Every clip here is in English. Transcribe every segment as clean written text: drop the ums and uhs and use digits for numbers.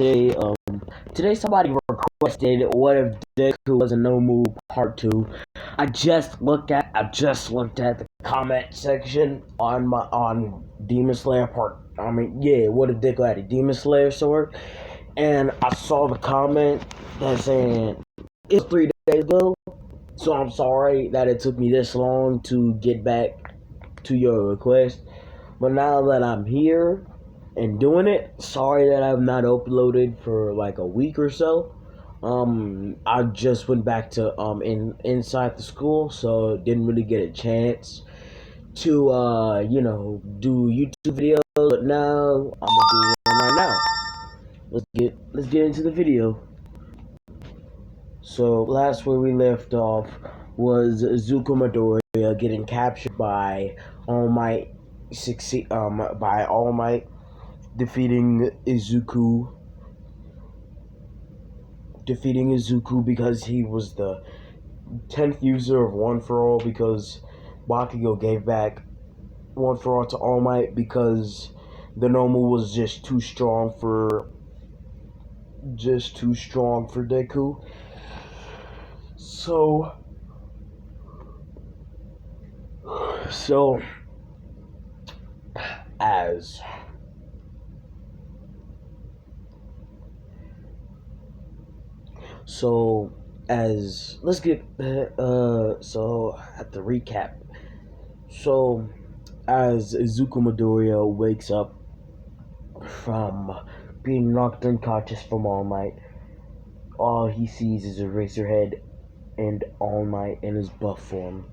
today. Today somebody requested what if deku was a nomu part 2. I just looked at the comment section on Demon Slayer part. What if deku had a Demon Slayer sword? And I saw the comment that saying it's 3 days ago. So I'm sorry that it took me this long to get back to your request. But now that I'm here and doing it, sorry that I've not uploaded for like a week or so. I just went back to inside the school, so didn't really get a chance to do YouTube videos. But now I'm gonna do one right now. Let's get into the video. So last where we left off was Zuko Midoriya getting captured by All Might by All Might defeating Izuku because he was the 10th user of One for All, because Bakugo gave back One for All to All Might because the nomu was just too strong for Deku. So as let's get so at the recap. So as Izuku Midoriya wakes up from being knocked unconscious from All Might, all he sees is Eraserhead and All Might in his buff form.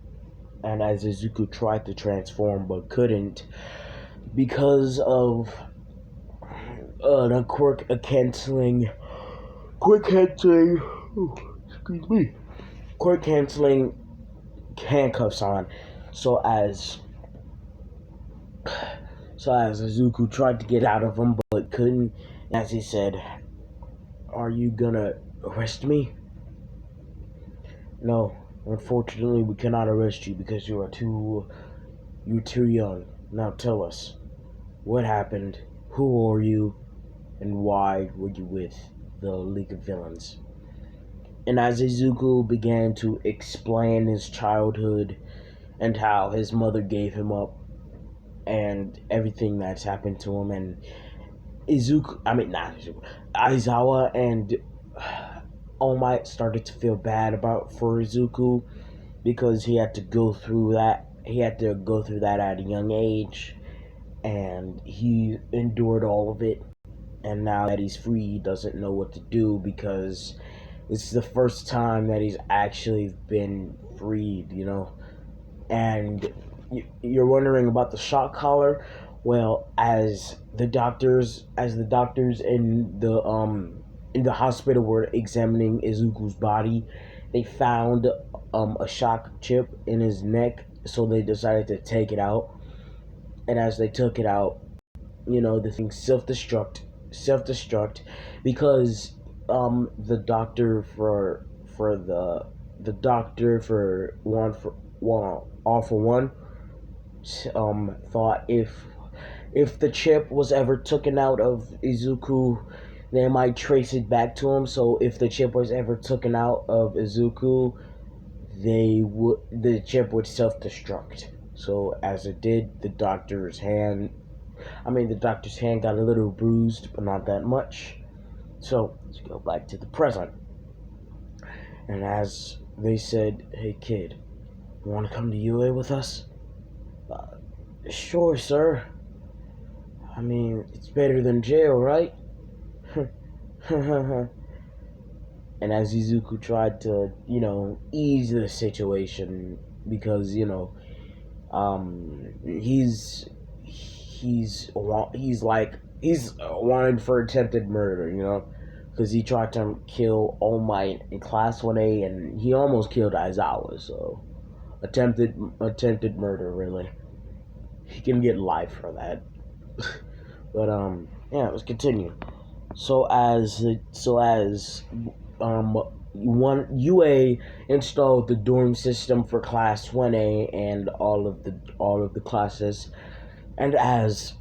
And as Izuku tried to transform but couldn't because of the quick canceling handcuffs on. So as Izuku tried to get out of them but couldn't, as he said, "Are you gonna arrest me?" "No, unfortunately we cannot arrest you because you're too young. Now tell us, what happened, who are you, and why were you with the League of Villains?" And as Izuku began to explain his childhood and how his mother gave him up and everything that's happened to him, and Aizawa and All Might started to feel bad for Izuku because he had to go through that at a young age, and he endured all of it. And now that he's free, he doesn't know what to do because it's the first time that he's actually been freed, And you're wondering about the shock collar. Well, as the doctors in the hospital were examining Izuku's body, they found a shock chip in his neck, so they decided to take it out. And as they took it out, the thing self-destruct because the doctor for All for One thought if the chip was ever taken out of Izuku, they might trace it back to him. So if the chip was ever taken out of Izuku, the chip would self-destruct. So as it did, the doctor's hand got a little bruised, but not that much. So let's go back to the present. And as they said, "Hey kid, you want to come to UA with us?" "Sure, sir. It's better than jail, right?" And as Izuku tried to, ease the situation because, he's wanted for attempted murder, because he tried to kill All Might in Class 1A, and he almost killed Aizawa, so attempted murder, really. He can get life for that. But let's continue. So as UA installed the dorm system for Class 1A and all of the classes, and as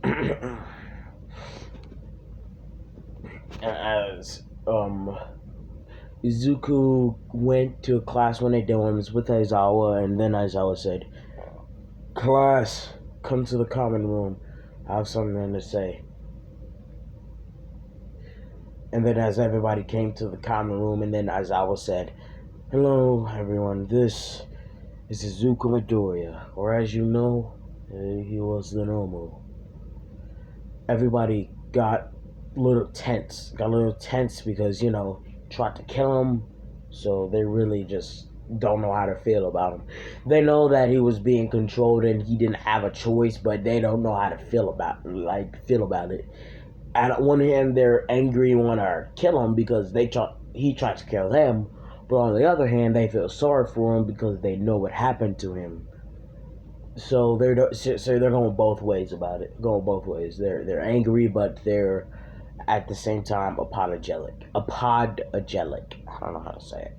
as Izuku went to class one day dorms with Aizawa, and then Aizawa said, "Class, come to the common room. I have something to say." And then as everybody came to the common room, and then Aizawa said, "Hello, everyone. This is Izuku Midoriya, or as you know, he was the Nomu." Everybody got a little tense because, tried to kill him, so they really just don't know how to feel about him. They know that he was being controlled and he didn't have a choice, but they don't know how to feel about it. At one hand, they're angry and want to kill him because he tried to kill them, but on the other hand, they feel sorry for him because they know what happened to him. So they're going both ways about it. Going both ways. They're angry, but they're at the same time apologetic. Apodogelic. I don't know how to say it.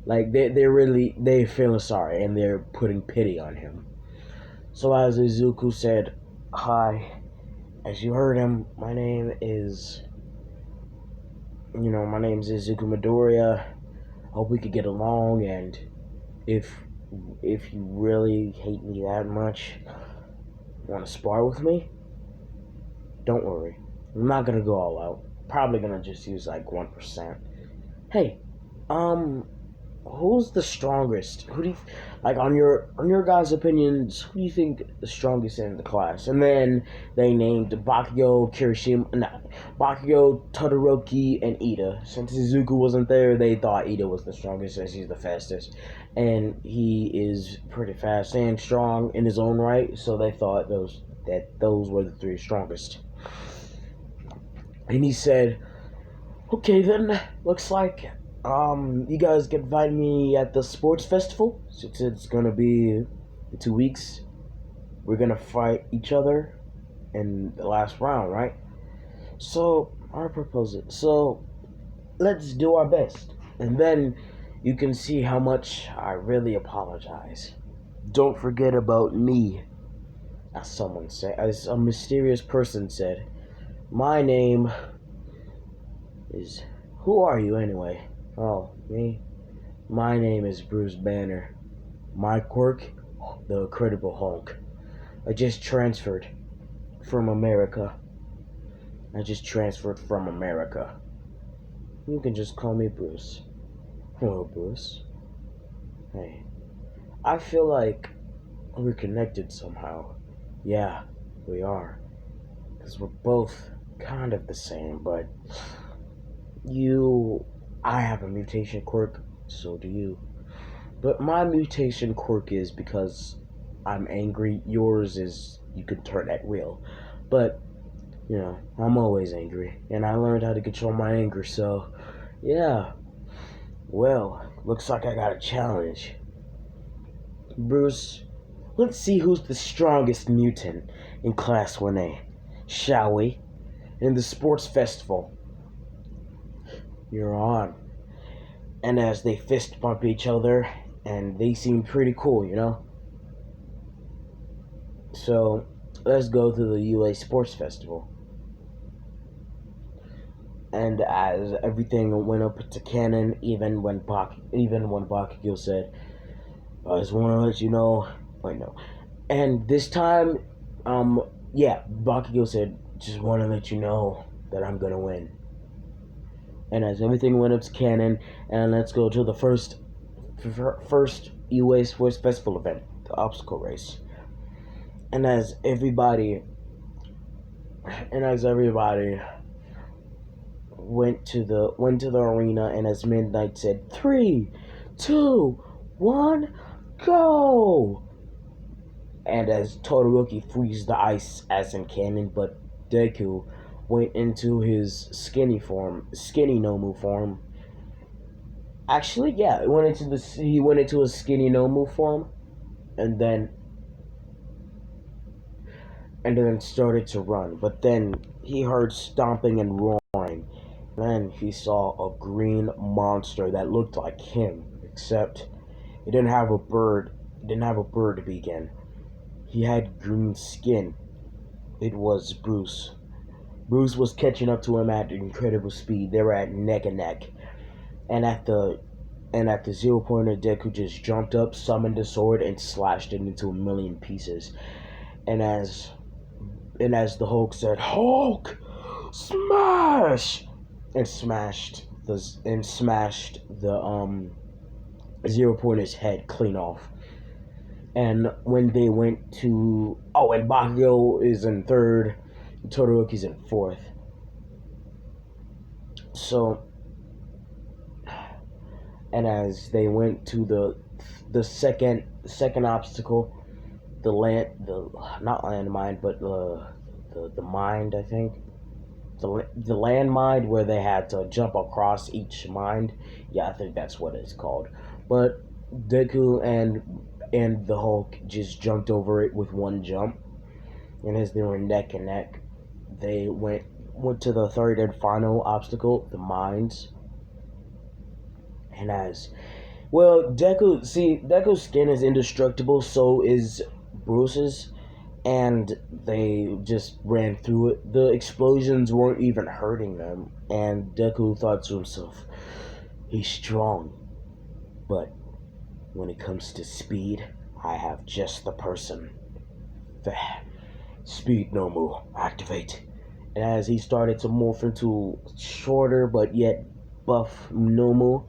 Like they feeling sorry and they're putting pity on him. So as Izuku said, "Hi, as you heard him, my name's Izuku Midoriya. Hope we could get along, and if you really hate me that much, want to spar with me? Don't worry. I'm not gonna go all out. Probably gonna just use like 1%. Hey, um, who's the strongest? Who do you like on your guys' opinions? Who do you think the strongest in the class?" And then they named Bakugo, Todoroki, and Ida. Since Izuku wasn't there, they thought Ida was the strongest since he's the fastest, and he is pretty fast and strong in his own right. So they thought those were the three strongest. And he said, "Okay then, looks like you guys can find me at the sports festival. Since it's gonna be in 2 weeks. We're gonna fight each other in the last round, right? So I propose it. So let's do our best. And then you can see how much I really apologize. Don't forget about me," as a mysterious person said. "My name is Who are you anyway?" "Oh, me? My name is Bruce Banner. My quirk, the Incredible Hulk. I just transferred from America. I just transferred from America. You can just call me Bruce." "Hello, Bruce. Hey, I feel like we're connected somehow." "Yeah, we are. Because we're both kind of the same, but I have a mutation quirk, so do you. But my mutation quirk is because I'm angry. Yours is you can turn at will. But, I'm always angry. And I learned how to control my anger, so, yeah. Well, looks like I got a challenge. Bruce, let's see who's the strongest mutant in Class 1A, shall we? In the sports festival. You're on." And as they fist bump each other, and they seem pretty cool. So let's go to the UA Sports Festival. And as everything went up to canon, even when Bakugo said, "I just want to let you know," wait, no. And this time, Bakugo said, "Just want to let you know that I'm gonna win." And as everything went up to canon, and let's go to the first UA Sports Festival event, the obstacle race. And as everybody went to the arena, and as Midnight said, 3, 2, 1, go! And as Todoroki freezed the ice as in canon, but Deku went into his skinny Nomu form. Actually, yeah, he went into a skinny Nomu form, and then started to run. But then he heard stomping and roaring. Then he saw a green monster that looked like him, except it didn't have a bird. It didn't have a bird beak in. He had green skin. It was Bruce. Bruce was catching up to him at incredible speed. They were at neck and neck. And at the 0 pointer, Deku just jumped up, summoned the sword, and slashed it into a million pieces. And as the Hulk said, "Hulk, smash!" and smashed the 0 pointer's head clean off. And when they went to and Bakugo is in third, Todoroki's in fourth. So, and as they went to the second obstacle, the not landmine, but the mind, I think. The landmine where they had to jump across each mine. Yeah, I think that's what it's called. But Deku and the Hulk just jumped over it with one jump. And as they were neck and neck, they went to the third and final obstacle, the mines. And Deku's skin is indestructible, so is Bruce's, and they just ran through it. The explosions weren't even hurting them, and Deku thought to himself, he's strong, but when it comes to speed, I have just the person. Speed nomu, activate. And as he started to morph into shorter but yet buff nomu,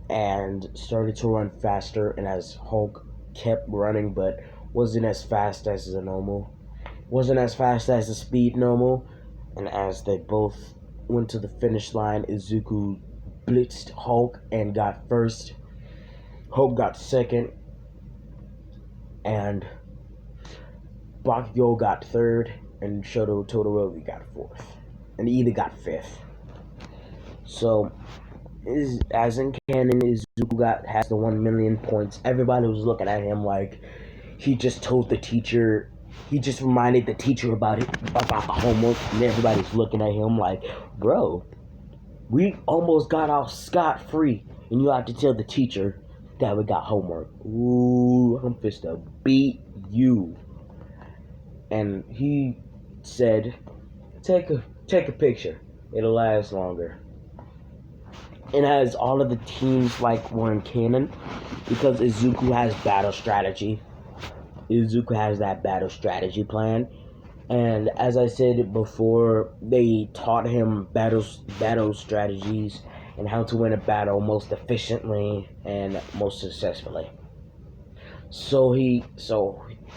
and started to run faster, and as Hulk kept running but wasn't as fast as the Nomu, wasn't as fast as the Speed Nomu, and as they both went to the finish line, Izuku blitzed Hulk and got first. Hulk got second, and Bakugo got third, and Shoto Todoroki got fourth, and Ida got fifth. So, as in canon, Izuku has the 1,000,000 points. Everybody was looking at him like he just told the teacher, he just reminded the teacher about the homework, and everybody's looking at him like, bro, we almost got off scot-free, and you have to tell the teacher that we got homework. Ooh, I'm fist to beat you. And he said, take a picture. It'll last longer. It has all of the teams were in canon, because Izuku has battle strategy. Izuku has that battle strategy plan, and as I said before, they taught him battle strategies and how to win a battle most efficiently and most successfully. So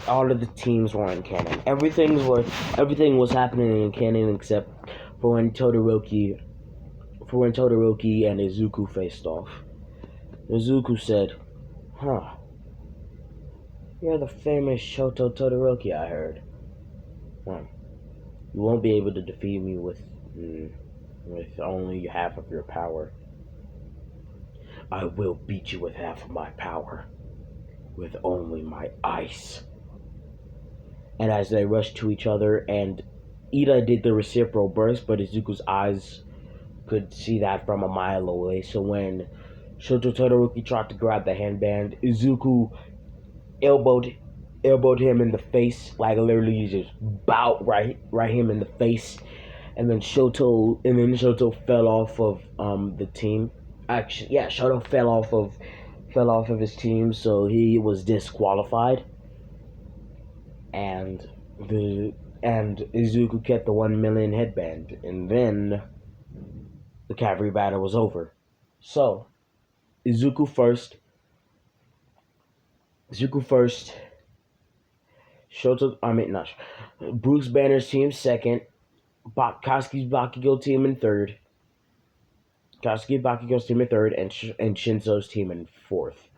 all of the teams were in canon. Everything was happening in canon except for when Todoroki and Izuku faced off. Izuku said, "Huh, you're the famous Shoto Todoroki, I heard. Well, you won't be able to defeat me with only half of your power. I will beat you with half of my power, with only my ice." And as they rushed to each other, and Ida did the reciprocal burst, but Izuku's eyes could see that from a mile away. So when Shoto Todoroki tried to grab the handband, Izuku elbowed him in the face, literally just bowed right him in the face, and then Shoto fell off of the team. Actually, yeah, Shoto fell off of his team, so he was disqualified, and Izuku kept the 1,000,000 headband, and then the cavalry battle was over. So Izuku first. Bruce Banner's team second. Katsuki's Bakugo team in third. Bakugo's team in third, and Shinso's team in fourth.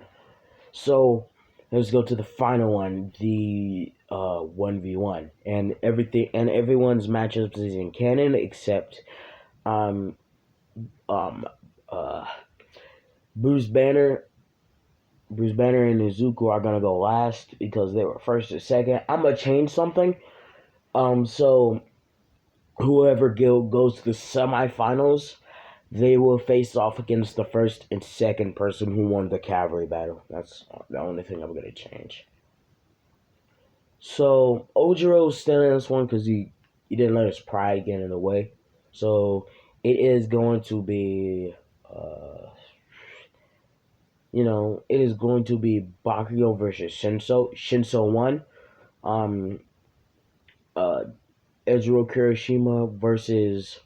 So let's go to the final one, the 1v1, and everyone's matchups is in canon except Bruce Banner and Izuku are gonna go last because they were first or second. I'm gonna change something. So whoever goes to the semifinals, they will face off against the first and second person who won the cavalry battle. That's the only thing I'm gonna change. So Ojiro's still in this one because he he didn't let his pride get in the way. So it is going to be, uh, it is going to be Bakio versus Shinso. Shinso won. Um, uh, Ezro Kirishima versus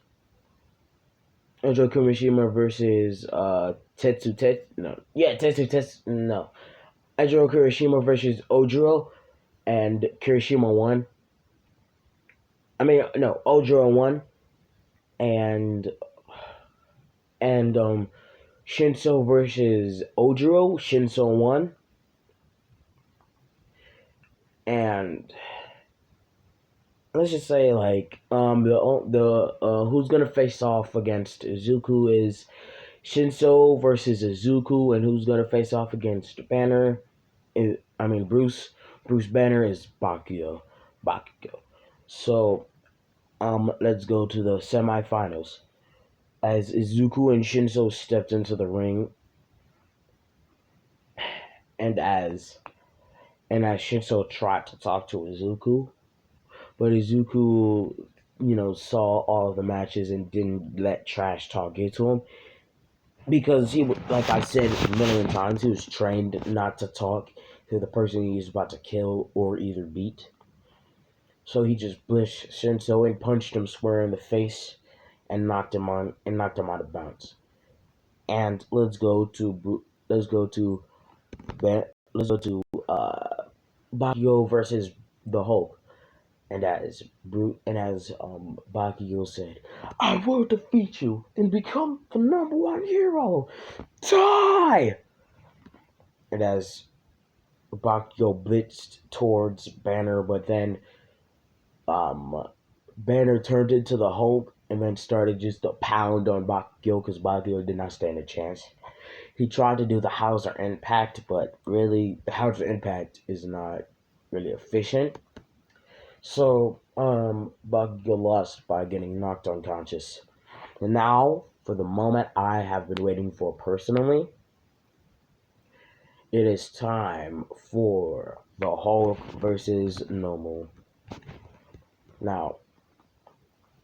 Tetsu Tet. No, yeah, Tetsu Tetsu. No, Ezro Kirishima versus Ojiro, and Kirishima won. I mean, no, Ojiro won, and and Shinso versus Ojiro. Shinso won, and let's just say like the who's gonna face off against Izuku is Shinso versus Izuku, and who's gonna face off against Banner? Bruce. Bruce Banner is Bakio. Bakio. So let's go to the semifinals. As Izuku and Shinso stepped into the ring, and as Shinso tried to talk to Izuku, but Izuku, saw all of the matches and didn't let trash talk get to him because like I said a million times, he was trained not to talk to the person he was about to kill or either beat. So he just blished Shinso and punched him square in the face and knocked him out of bounds. And let's go to Bakio versus the Hulk. And as Bakio said, I will defeat you and become the number one hero. Die! And as Bakio blitzed towards Banner, but then um, Banner turned into the Hulk and then started just to pound on Bakio because Bakio did not stand a chance. He tried to do the Hauser Impact, but really, the Hauser Impact is not really efficient. So, Bakio lost by getting knocked unconscious. And now, for the moment I have been waiting for personally, it is time for the Hulk versus Nomu. Now,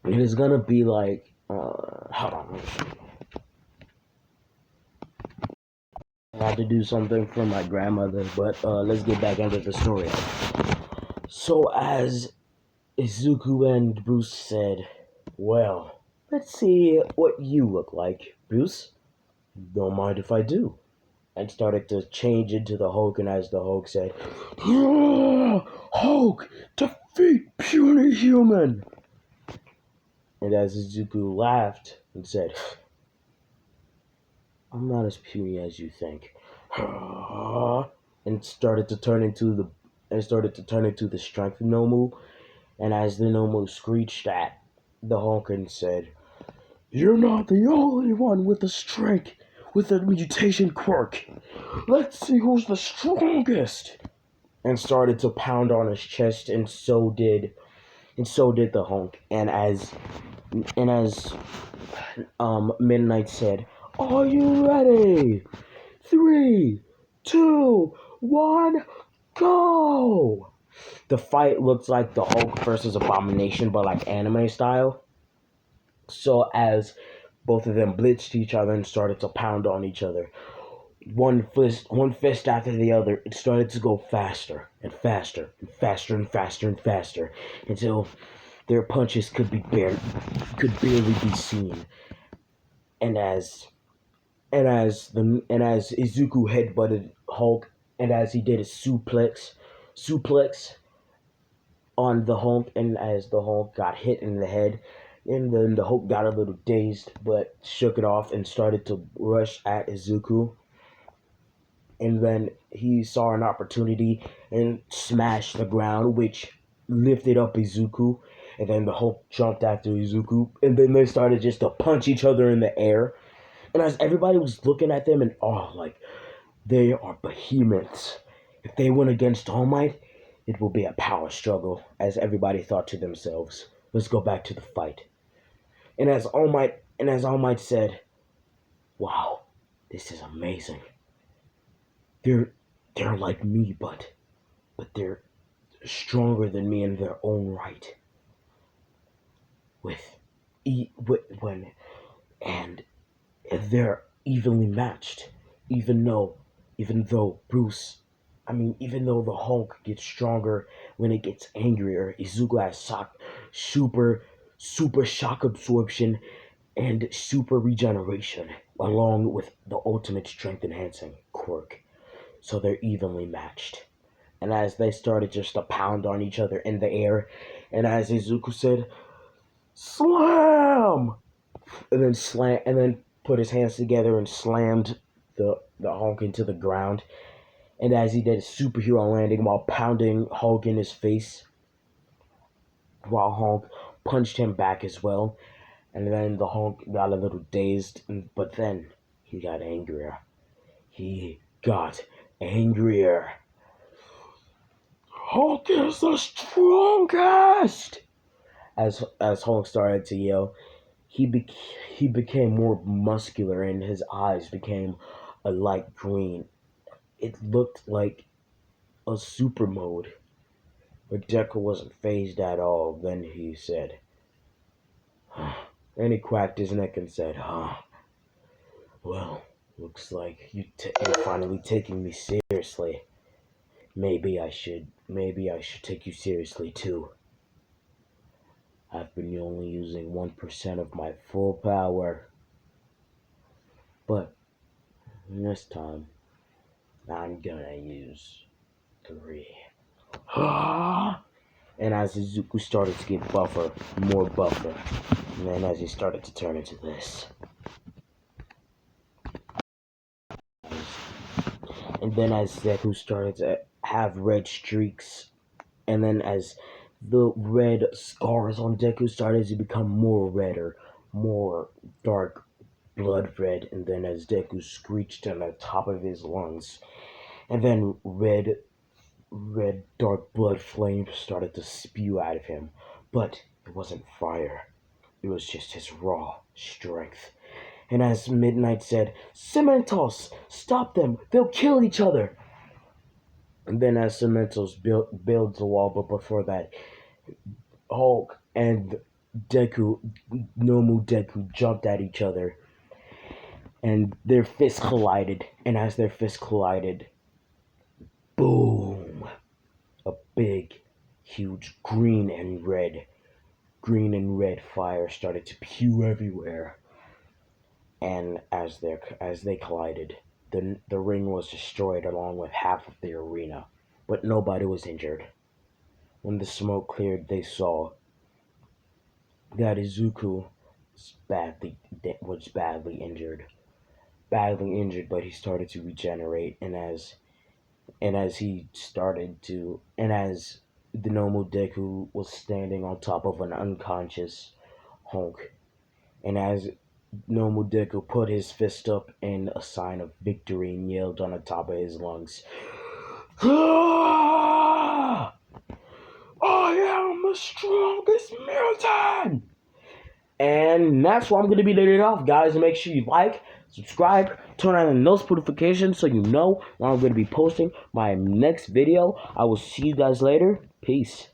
it is gonna be like, hold on. I had to do something for my grandmother, but let's get back into the story. So, as Izuku and Bruce said, well, let's see what you look like, Bruce. Don't mind if I do. And started to change into the Hulk, and as the Hulk said, Hulk, defeat puny human! And as Izuku laughed and said, I'm not as puny as you think. and started to turn into the strength Nomu, and as the Nomu screeched at the Hulk and said, you're not the only one with the strength with a mutation quirk. Let's see who's the strongest. And started to pound on his chest, and so did the Hulk. And as Midnight said, are you ready? 3, 2, 1, go! The fight looks like the Hulk versus Abomination, but like anime style. So as both of them blitzed each other and started to pound on each other, one fist after the other, it started to go faster and faster and faster and faster and faster until their punches could barely be seen. And as Izuku headbutted Hulk, and as he did a suplex on the Hulk, and as the Hulk got hit in the head, and then the Hulk got a little dazed, but shook it off and started to rush at Izuku. And then he saw an opportunity and smashed the ground, which lifted up Izuku. And then the Hulk jumped after Izuku, and then they started just to punch each other in the air. And as everybody was looking at them in awe, like, they are behemoths. If they win against All Might, it will be a power struggle, as everybody thought to themselves. Let's go back to the fight. And as All Might said, wow, this is amazing. They're like me, but they're stronger than me in their own right. with when and they're evenly matched. Even though, even though Bruce, even though the Hulk gets stronger when it gets angrier, Izuku has super shock absorption and super regeneration, along with the ultimate strength enhancing quirk. So they're evenly matched. And as they started just to pound on each other in the air, and as Izuku said, "Slam!" and then put his hands together and slammed the Hulk into the ground. And as he did a superhero landing while pounding Hulk in his face, while Hulk punched him back as well. And then the Hulk got a little dazed, but then he got angrier. He got angrier. Hulk is the strongest! As Hulk started to yell, he became more muscular and his eyes became a light green. It looked like a super mode. But Deku wasn't phased at all. Then he said, and he cracked his neck and said, well, looks like you're finally taking me seriously. Maybe I should take you seriously too. I've been only using 1% of my full power. But this time, I'm gonna use 3. And as Izuku started to get more buffer, and then as he started to turn into this. And then as Deku started to have red streaks, and then as the red scars on Deku started to become more redder, more dark blood red, and then as Deku screeched on the top of his lungs, and then red dark blood flames started to spew out of him. But it wasn't fire. It was just his raw strength. And as Midnight said, Cementos, stop them. They'll kill each other. And then as Cementos builds a wall, but before that, Hulk and Deku, Nomu Deku, jumped at each other. And their fists collided. And as their fists collided, boom! A big, huge green and red fire started to spew everywhere. And as they collided, the ring was destroyed along with half of the arena, but nobody was injured. When the smoke cleared, they saw that Izuku was badly injured, but he started to regenerate. And as the normal Deku was standing on top of an unconscious Hulk, and as normal Deku put his fist up in a sign of victory and yelled on the top of his lungs, "Ah! I am the strongest mutant!" And that's why I'm going to be letting it off, guys. Make sure you like, subscribe, turn on the notifications so you know when I'm going to be posting my next video. I will see you guys later. Peace.